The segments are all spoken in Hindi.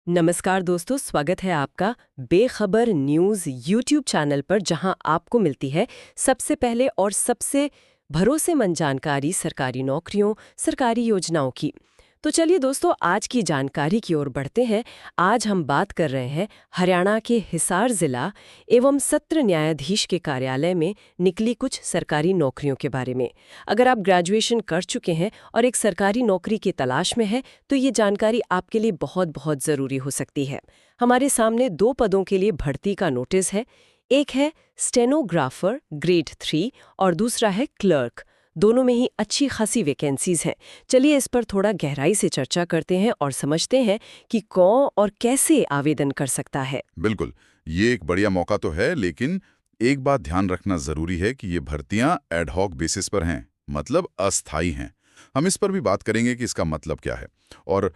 नमस्कार दोस्तों, स्वागत है आपका बेखबर न्यूज़ यूट्यूब चैनल पर, जहां आपको मिलती है सबसे पहले और सबसे भरोसेमंद जानकारी सरकारी नौकरियों, सरकारी योजनाओं की। तो चलिए दोस्तों, आज की जानकारी की ओर बढ़ते हैं। आज हम बात कर रहे हैं हरियाणा के हिसार जिला एवं सत्र न्यायाधीश के कार्यालय में निकली कुछ सरकारी नौकरियों के बारे में। अगर आप ग्रेजुएशन कर चुके हैं और एक सरकारी नौकरी की तलाश में हैं, तो ये जानकारी आपके लिए बहुत बहुत ज़रूरी हो सकती है। हमारे सामने 2 पदों के लिए भर्ती का नोटिस है। एक है स्टेनोग्राफर ग्रेड 3 और दूसरा है क्लर्क। दोनों में ही अच्छी खासी वैकेंसीज हैं। चलिए इस पर थोड़ा गहराई से चर्चा करते हैं और समझते हैं कि कौन और कैसे आवेदन कर सकता है। बिल्कुल, ये एक बढ़िया मौका तो है, लेकिन एक बात ध्यान रखना जरूरी है कि ये भर्तियां एडहॉक बेसिस पर हैं, मतलब अस्थायी हैं। हम इस पर भी बात करेंगे कि इसका मतलब क्या है और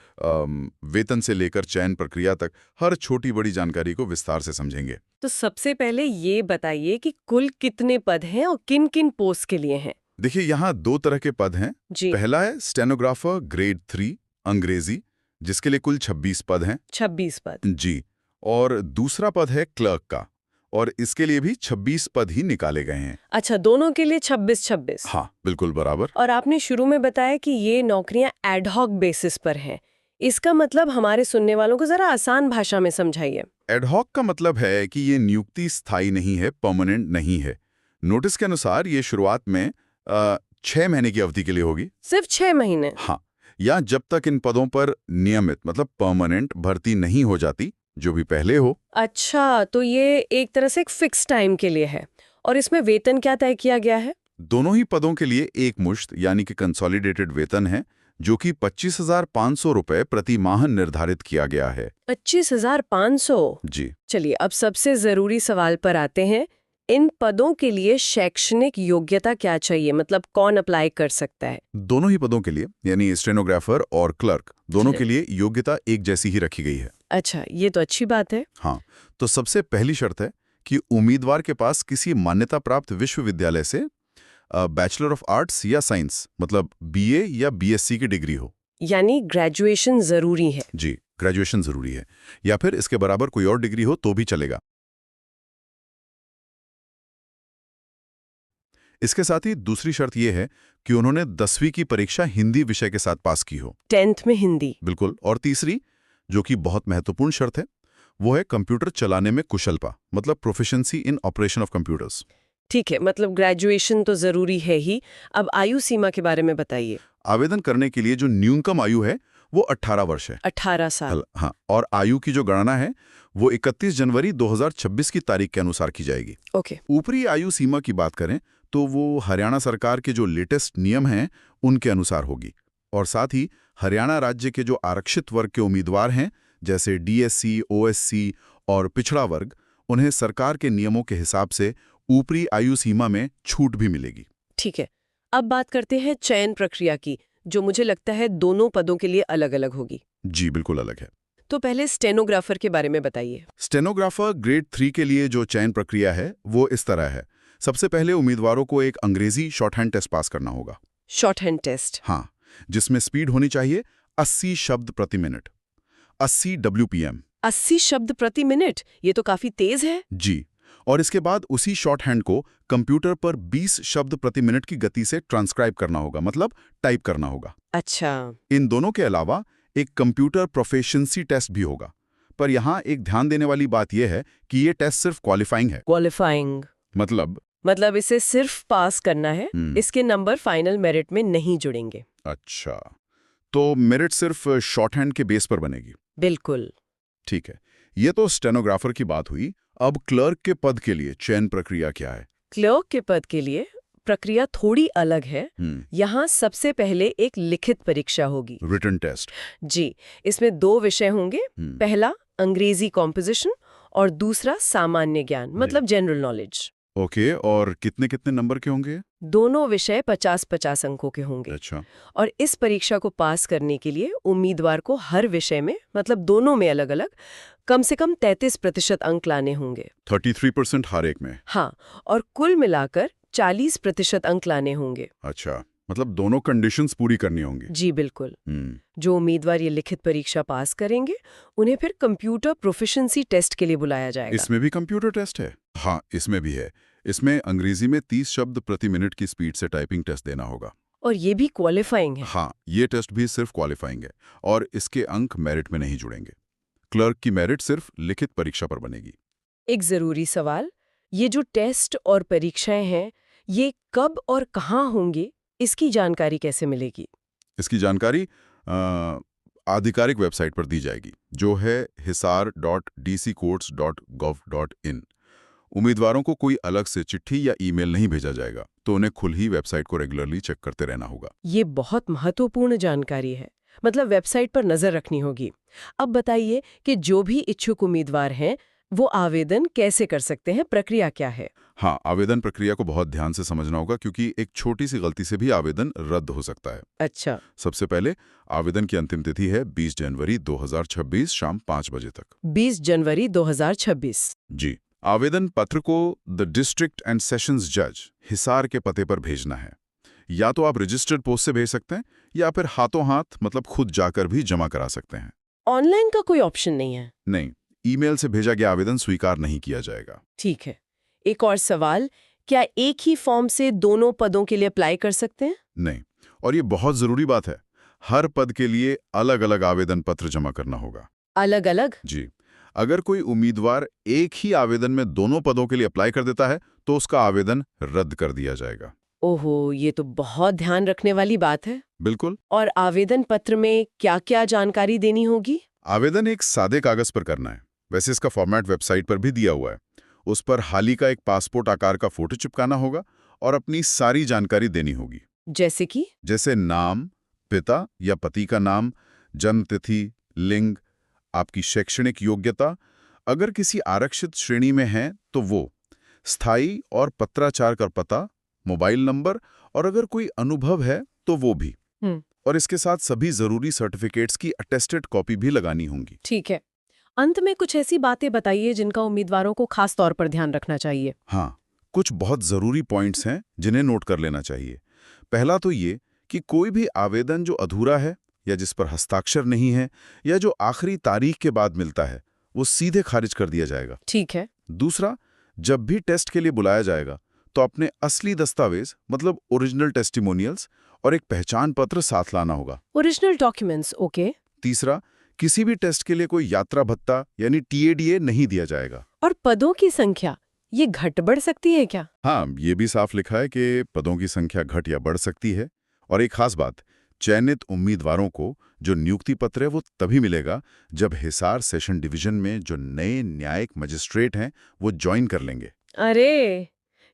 वेतन से लेकर चयन प्रक्रिया तक हर छोटी बड़ी जानकारी को विस्तार से समझेंगे। तो सबसे पहले ये बताइए कि कुल कितने पद हैं और किन किन पोस्ट के लिए हैं। देखिए, यहाँ 2 तरह के पद हैं। जी। पहला है स्टेनोग्राफर ग्रेड 3 अंग्रेजी, जिसके लिए कुल 26 पद हैं। 26 पद। जी। और दूसरा पद है क्लर्क का, और इसके लिए भी 26 पद ही निकाले गए हैं। अच्छा, दोनों के लिए 26-26। हाँ, बिल्कुल बराबर। और आपने शुरू में बताया कि ये नौकरियां एडहॉक बेसिस पर हैं। इसका मतलब हमारे सुनने वालों को जरा आसान भाषा में समझाइए। एडहॉक का मतलब है कि ये नियुक्ति स्थायी नहीं है, परमानेंट नहीं है। नोटिस के अनुसार ये शुरुआत में 6 महीने की अवधि के लिए होगी। सिर्फ 6 महीने? हाँ, या जब तक इन पदों पर नियमित मतलब परमानेंट भर्ती नहीं हो जाती, जो भी पहले हो। अच्छा, तो ये एक तरह से एक फिक्स टाइम के लिए है। और इसमें वेतन क्या तय किया गया है? दोनों ही पदों के लिए एक मुश्त यानी कि कंसोलिडेटेड वेतन है, जो कि 25,500 रुपए प्रति माह निर्धारित किया गया है। 25,500? जी। चलिए, अब सबसे जरूरी सवाल पर आते हैं। इन पदों के लिए शैक्षणिक योग्यता क्या चाहिए, मतलब कौन अप्लाई कर सकता है? दोनों ही पदों के लिए यानी स्टेनोग्राफर और क्लर्क दोनों के लिए योग्यता एक जैसी ही रखी गई है। अच्छा, ये तो अच्छी बात है। हाँ, तो सबसे पहली शर्त है कि उम्मीदवार के पास किसी मान्यता प्राप्त विश्वविद्यालय से बैचलर ऑफ आर्ट्स या साइंस मतलब बीए या बीएससी की डिग्री हो। यानी ग्रेजुएशन जरूरी है? जी, ग्रेजुएशन जरूरी है, या फिर इसके बराबर कोई और डिग्री हो तो भी चलेगा। इसके साथ ही दूसरी शर्त यह है कि उन्होंने 10वीं की परीक्षा हिंदी विषय के साथ पास की हो। 10th में हिंदी? बिल्कुल। और तीसरी, जो कि बहुत महत्वपूर्ण शर्त है, वो है कंप्यूटर चलाने में कुशलता, मतलब proficiency in operation of computers. ठीक है, मतलब ग्रेजुएशन तो जरूरी है ही। अब आयु सीमा के बारे में बताइए। आवेदन करने के लिए जो न्यूनतम आयु है वो 18 वर्ष है। 18 साल? हाँ, और आयु की जो गणना है वो 31 जनवरी 2026 की तारीख के अनुसार की जाएगी। ओके। ऊपरी आयु सीमा की बात करें तो वो हरियाणा सरकार के जो लेटेस्ट नियम हैं उनके अनुसार होगी। और साथ ही हरियाणा राज्य के जो आरक्षित वर्ग के उम्मीदवार हैं, जैसे डीएससी, ओएससी और पिछड़ा वर्ग, उन्हें सरकार के नियमों के हिसाब से ऊपरी आयु सीमा में छूट भी मिलेगी। ठीक है, अब बात करते हैं चयन प्रक्रिया की, जो मुझे लगता है दोनों पदों के लिए अलग-अलग होगी। जी, बिल्कुल अलग है। तो पहले स्टेनोग्राफर के बारे में बताइए। स्टेनोग्राफर ग्रेड 3 के लिए जो चयन प्रक्रिया है वो इस तरह है। सबसे पहले उम्मीदवारों को एक अंग्रेजी शॉर्टहैंड टेस्ट पास करना होगा। Shorthand test? हाँ, जिसमें स्पीड होनी चाहिए 80 शब्द प्रति मिनट, 80 WPM। 80 शब्द प्रति मिनट? ये तो काफी तेज है। जी। और इसके बाद उसी शॉर्टहैंड को कंप्यूटर पर 20 शब्द प्रति मिनट की गति से ट्रांसक्राइब करना होगा, मतलब टाइप करना होगा। अच्छा। इन दोनों के अलावा एक कंप्यूटर प्रोफिशिएंसी टेस्ट भी होगा। पर यहाँ एक ध्यान देने वाली बात यह है कि ये टेस्ट सिर्फ क्वालिफाइंग है। क्वालिफाइंग मतलब इसे सिर्फ पास करना है, इसके नंबर फाइनल मेरिट में नहीं जुड़ेंगे। अच्छा, तो मेरिट सिर्फ शॉर्टहैंड के बेस पर बनेगी? बिल्कुल। ठीक है, ये तो स्टेनोग्राफर की बात हुई। अब क्लर्क के पद के लिए चयन प्रक्रिया क्या है? क्लर्क के पद के लिए प्रक्रिया थोड़ी अलग है। यहाँ सबसे पहले एक लिखित परीक्षा होगी, रिटन टेस्ट। जी। इसमें 2 विषय होंगे। पहला अंग्रेजी कॉम्पोजिशन और दूसरा सामान्य ज्ञान, मतलब जनरल नॉलेज। ओके, और कितने कितने नंबर के होंगे? दोनों विषय 50-50 अंकों के होंगे। अच्छा। और इस परीक्षा को पास करने के लिए उम्मीदवार को हर विषय में, मतलब दोनों में अलग अलग, कम से कम 33% अंक लाने होंगे। 33% हर एक में? हाँ, और कुल मिलाकर 40% अंक लाने होंगे। अच्छा, मतलब दोनों कंडीशंस पूरी करनी होंगी। जी बिल्कुल। जो उम्मीदवार ये लिखित परीक्षा पास करेंगे उन्हें फिर कंप्यूटर प्रोफिशिएंसी टेस्ट के लिए बुलाया जाएगा। इसमें भी कंप्यूटर टेस्ट है? हाँ, इसमें भी है। इसमें अंग्रेजी में 30 शब्द प्रति मिनट की स्पीड से टाइपिंग टेस्ट देना होगा। और ये भी क्वालिफाइंग है? हाँ, ये टेस्ट भी सिर्फ क्वालिफाइंग है और इसके अंक मेरिट में नहीं जुड़ेंगे। क्लर्क की मेरिट सिर्फ लिखित परीक्षा पर बनेगी। एक ज़रूरी सवाल, ये जो टेस्ट और परीक्षाएं हैं, ये कब और कहाँ होंगी, इसकी जानकारी कैसे मिलेगी? इसकी जानकारी आधिकारिक वेबसाइट पर दी जाएगी, जो है hisar.dccourts.gov.in। उम्मीदवारों को कोई अलग से चिट्ठी या ईमेल नहीं भेजा जाएगा, तो उन्हें खुद ही वेबसाइट को रेगुलरली चेक करते रहना होगा। ये बहुत महत्वपूर्ण जानकारी है, मतलब वेबसाइट पर नजर रखनी होगी। अब बताइए कि जो भी इच्छुक उम्मीदवार हैं वो आवेदन कैसे कर सकते हैं, प्रक्रिया क्या है? हाँ, आवेदन प्रक्रिया को बहुत ध्यान से समझना होगा क्योंकि एक छोटी सी गलती से भी आवेदन रद्द हो सकता है। अच्छा। सबसे पहले आवेदन की अंतिम तिथि है 20 जनवरी 2026 शाम 5 बजे तक। 20 जनवरी 2026। जी। आवेदन पत्र को द डिस्ट्रिक्ट एंड सेशंस जज, हिसार के पते पर भेजना है। या तो आप रजिस्टर्ड पोस्ट से भेज सकते हैं या फिर हाथों हाथ मतलब खुद जाकर भी जमा करा सकते हैं। ऑनलाइन का कोई ऑप्शन नहीं है? नहीं, ईमेल से भेजा गया आवेदन स्वीकार नहीं किया जाएगा। ठीक है। एक और सवाल, क्या एक ही फॉर्म से दोनों पदों के लिए अप्लाई कर सकते हैं? नहीं, और ये बहुत जरूरी बात है, हर पद के लिए अलग अलग आवेदन पत्र जमा करना होगा। अलग अलग? जी। अगर कोई उम्मीदवार एक ही आवेदन में दोनों पदों के लिए अप्लाई कर देता है तो उसका आवेदन रद्द कर दिया जाएगा। ओहो, ये तो बहुत ध्यान रखने वाली बात है। बिल्कुल। और आवेदन पत्र में क्या-क्या जानकारी देनी होगी? आवेदन एक सादे कागज पर करना है। वैसे इसका फॉर्मेट वेबसाइट पर भी दिया हुआ है। उस पर हाल ही का एक पासपोर्ट आकार का फोटो चिपकाना होगा और अपनी सारी जानकारी देनी होगी। जैसे कि? जैसे नाम, पिता या पति का नाम, जन्म तिथि, लिंग, आपकी शैक्षणिक योग्यता, अगर किसी आरक्षित श्रेणी में है तो वो, स्थायी और पत्राचार का पता, मोबाइल नंबर और अगर कोई अनुभव है तो वो भी। और इसके साथ सभी जरूरी सर्टिफिकेट्स की अटेस्टेड कॉपी भी लगानी होंगी। ठीक है। अंत में कुछ ऐसी बातें बताइए जिनका उम्मीदवारों को खास तौर पर ध्यान रखना चाहिए। हाँ, कुछ बहुत जरूरी पॉइंट्स हैं जिन्हें नोट कर लेना चाहिए। पहला तो ये कि कोई भी आवेदन जो अधूरा है या जिस पर हस्ताक्षर नहीं है या जो आखिरी तारीख के बाद मिलता है वो सीधे खारिज कर दिया जाएगा। ठीक है। दूसरा, जब भी टेस्ट के लिए बुलाया जाएगा तो अपने असली दस्तावेज मतलब ओरिजिनल टेस्टिमोनियल्स और एक पहचान पत्र साथ लाना होगा। Original documents, okay. तीसरा, किसी भी टेस्ट के लिए कोई यात्रा भत्ता यानी TADA नहीं दिया जाएगा। और पदों की संख्या ये घट बढ़ सकती है क्या? हाँ, ये भी साफ लिखा है कि पदों की संख्या घट या बढ़ सकती है। और एक खास बात, चयनित उम्मीदवारों को जो नियुक्ति पत्र है वो तभी मिलेगा जब हिसार सेशन डिवीजन में जो नए न्यायिक मजिस्ट्रेट हैं वो ज्वाइन कर लेंगे। अरे,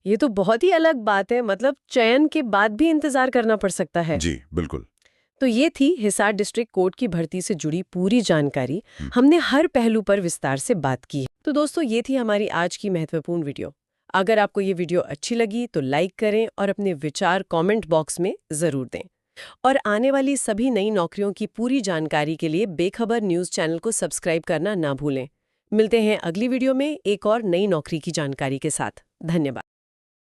ये तो बहुत ही अलग बात है, मतलब चयन के बाद भी इंतजार करना पड़ सकता है। जी बिल्कुल। तो ये थी हिसार डिस्ट्रिक्ट कोर्ट की भर्ती से जुड़ी पूरी जानकारी। हमने हर पहलू पर विस्तार से बात की है। तो दोस्तों, ये थी हमारी आज की महत्वपूर्ण वीडियो। अगर आपको ये वीडियो अच्छी लगी तो लाइक करें और अपने विचार कमेंट बॉक्स में जरूर दें। और आने वाली सभी नई नौकरियों की पूरी जानकारी के लिए बेखबर न्यूज़ चैनल को सब्सक्राइब करना ना भूलें। मिलते हैं अगली वीडियो में एक और नई नौकरी की जानकारी के साथ। धन्यवाद।